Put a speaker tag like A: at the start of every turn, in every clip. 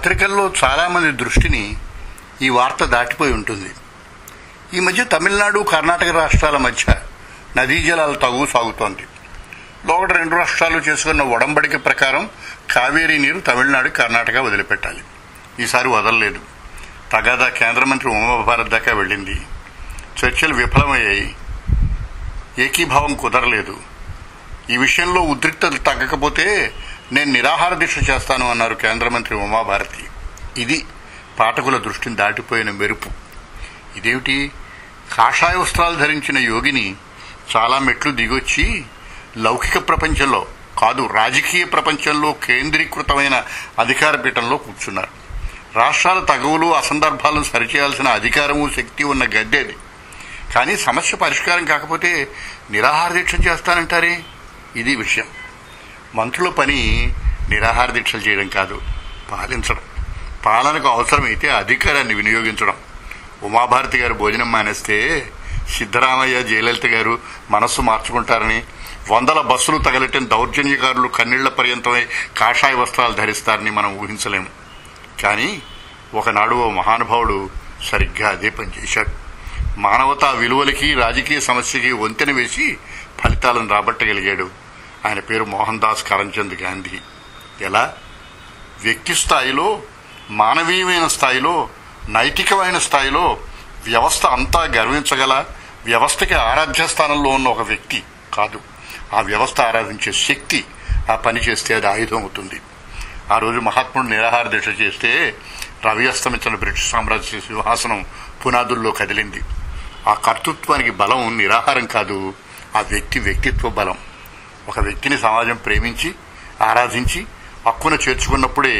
A: పత్రికల్లో చాలామంది దృష్టిని ఈ వార్త దాటిపోయి ఉంటుంది. ఈ మధ్య తమిళనాడు, కర్ణాటక రాష్ట్రాల మధ్య నదీ జలాల తగువ సాగుతోంది. లోగడ రెండు రాష్ట్రాలు చేసుకున్న ఒడంబడిక ప్రకారం కావేరీ నీరు తమిళనాడు, కర్ణాటక వదిలిపెట్టాలి. ఈసారి వదలలేదు. తగాదా కేంద్ర మంత్రి ఉమాభారత్ దాకా వెళ్ళింది. చర్చలు విఫలమయ్యాయి. ఏకీభావం కుదరలేదు. ఈ విషయంలో ఉద్రిక్తత తగ్గకపోతే నేను నిరాహార దీక్ష చేస్తాను అన్నారు కేంద్ర మంత్రి ఉమాభారతి. ఇది పాఠకుల దృష్టిని దాటిపోయిన మెరుపు. ఇదేమిటి, కాషాయ వస్త్రాలు ధరించిన యోగిని చాలా మెట్లు దిగొచ్చి లౌకిక ప్రపంచంలో కాదు, రాజకీయ ప్రపంచంలో కేంద్రీకృతమైన అధికార పీఠంలో కూర్చున్నారు. రాష్ట్రాల తగువులు, అసందర్భాలను సరిచేయాల్సిన అధికారము, శక్తి ఉన్న గద్దెది. కానీ సమస్య పరిష్కారం కాకపోతే నిరాహార దీక్ష చేస్తానంటారే. ఇది విషయం. మంత్రుల పని నిరాహార దీక్షలు చేయడం కాదు, పాలించడం. పాలనకు అవసరమైతే అధికారాన్ని వినియోగించడం. ఉమాభారతి గారు భోజనం మానేస్తే సిద్ధరామయ్య, జయలలిత గారు మనస్సు మార్చుకుంటారని, వందల బస్సులు తగలెట్టిన దౌర్జన్యకారులు కన్నీళ్ల పర్యంతమై కాషాయ వస్త్రాలు ధరిస్తారని మనం ఊహించలేము. కానీ ఒకనాడు ఓ మహానుభావుడు సరిగ్గా అదే పనిచేశాడు. మానవతా విలువలకి, రాజకీయ సమస్యకి వంతెన వేసి ఫలితాలను రాబట్టగలిగాడు. ఆయన పేరు మోహన్ దాస్ కరంచంద్ గాంధీ. ఎలా? వ్యక్తి స్థాయిలో, మానవీయమైన స్థాయిలో, నైతికమైన స్థాయిలో వ్యవస్థ అంతా గర్వించగల, వ్యవస్థకి ఆరాధ్య స్థానంలో ఉన్న ఒక వ్యక్తి కాదు, ఆ వ్యవస్థ ఆరాధించే శక్తి ఆ పని చేస్తే అది ఆయుధం అవుతుంది. ఆ రోజు మహాత్ముడు నిరాహార దీక్ష చేస్తే రవి అస్తమించిన బ్రిటిష్ సామ్రాజ్య సింహాసనం పునాదుల్లో కదిలింది. ఆ కర్తృత్వానికి బలం నిరాహారం కాదు, ఆ వ్యక్తిత్వ బలం. ఒక వ్యక్తిని సమాజం ప్రేమించి, ఆరాధించి, హక్కున చేర్చుకున్నప్పుడే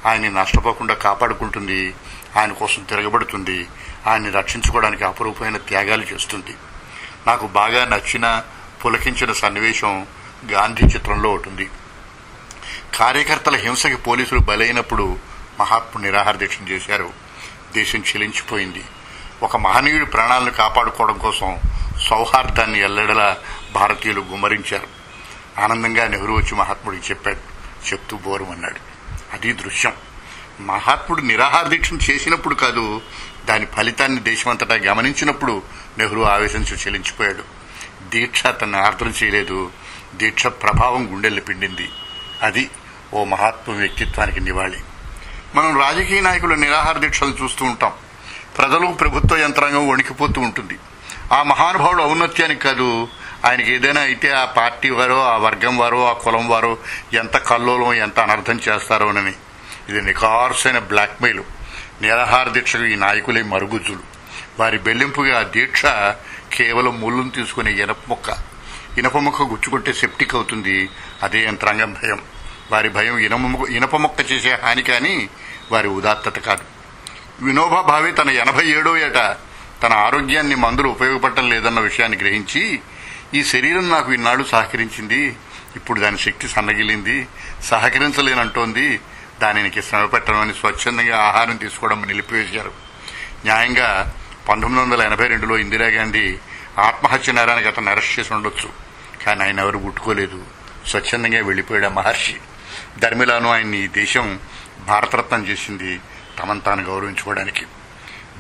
A: ఆయన్ని నష్టపోకుండా కాపాడుకుంటుంది, ఆయన కోసం తిరగబడుతుంది, ఆయన్ని రక్షించుకోవడానికి అపురూపమైన త్యాగాలు చేస్తుంది. నాకు బాగా నచ్చిన, పులకించిన సన్నివేశం గాంధీ చిత్రంలో ఉంటుంది. కార్యకర్తల హింసకి పోలీసులు బలైనప్పుడు మహాత్ముడు నిరాహార దీక్ష చేశారు. దేశం చెలించిపోయింది. ఒక మహనీయుడి ప్రాణాలను కాపాడుకోవడం కోసం సౌహార్దాన్ని ఎల్లెడలా భారతీయులు గుమ్మరించారు. ఆనందంగా నెహ్రూ వచ్చి మహాత్ముడికి చెప్పాడు. చెప్తూ బోరుమన్నాడు. అది దృశ్యం. మహాత్ముడు నిరాహార దీక్షను చేసినప్పుడు కాదు, దాని ఫలితాన్ని దేశమంతటా గమనించినప్పుడు నెహ్రూ ఆవేశించి చెలించిపోయాడు. దీక్ష తనని ఆర్ద్రం చేయలేదు, దీక్ష ప్రభావం గుండెల్ని పిండింది. అది ఓ మహాత్మ వ్యక్తిత్వానికి నివాళి. మనం రాజకీయ నాయకుల నిరాహార దీక్షలు చూస్తూ ఉంటాం. ప్రజలు, ప్రభుత్వ యంత్రాంగం వణికిపోతూ ఉంటుంది. ఆ మహానుభావుడు ఔన్నత్యానికి కాదు, ఆయనకి ఏదైనా అయితే ఆ పార్టీ వారో, ఆ వర్గం వారో, ఆ కులం వారో ఎంత కల్లోలం, ఎంత అనర్థం చేస్తారోనని. ఇది నిఖార్సైన బ్లాక్మెయిల్. నిరాహార దీక్షకు ఈ నాయకులే మరుగుజ్జులు. వారి బెల్లింపుగా ఆ దీక్ష కేవలం ముళ్ళును తీసుకునే ఇనప మొక్క గుచ్చుకుంటే సెప్టిక్ అవుతుంది. అదే యంత్రాంగం భయం. వారి భయం ఇనప మొక్క చేసే హాని కానీ వారి ఉదాత్తత కాదు. వినోబా భావే తన 87వ ఏట తన ఆరోగ్యాన్ని మందులు ఉపయోగపడటం లేదన్న విషయాన్ని గ్రహించి, ఈ శరీరం నాకు ఇన్నాళ్లు సహకరించింది, ఇప్పుడు దాని శక్తి సన్నగిలింది, సహకరించలేనంటోంది, దానికి శ్రమ పెట్టడం అని స్వచ్ఛందంగా ఆహారం తీసుకోవడం నిలిపివేశారు. న్యాయంగా 1982లో ఇందిరాగాంధీ ఆత్మహత్య నేరానికి అతను అరెస్ట్ చేసి ఉండొచ్చు. కానీ ఆయన ఎవరు గుట్టుకోలేదు. స్వచ్ఛందంగా వెళ్లిపోయాడు ఆ మహర్షి. ధర్మిలాను ఆయన్ని ఈ దేశం భారతరత్నం చేసింది తమను తాను గౌరవించుకోవడానికి.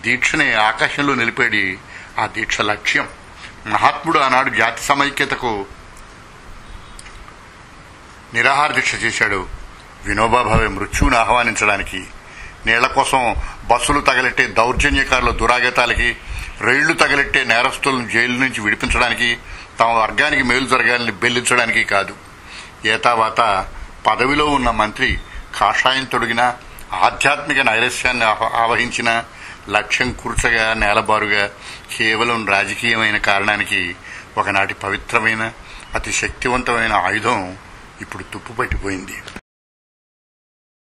A: దీక్షని ఆకాశంలో నిలిపేది ఆ దీక్ష లక్ష్యం. మహాత్ముడు ఆనాడు జాతి సమైక్యతకు నిరాహార దీక్ష చేశాడు. వినోబా భావే మృత్యువును ఆహ్వానించడానికి, నీళ్ల కోసం బస్సులు తగలెట్టే దౌర్జన్యకారుల దురాగతాలకి, రైళ్లు తగలెట్టే నేరస్తులను జైలు నుంచి విడిపించడానికి, తమ వర్గానికి మేలు జరగాలని బెల్లించడానికి కాదు. ఏతావాత పదవిలో ఉన్న మంత్రి కాషాయం తొడిగినా, ఆధ్యాత్మిక నైరస్యాన్ని ఆవహించిన, లక్ష్యం కూర్చగా నేలబారుగా కేవలం రాజకీయమైన కారణానికి ఒకనాటి పవిత్రమైన, అతి శక్తివంతమైన ఆయుధం ఇప్పుడు తుప్పుపట్టిపోయింది.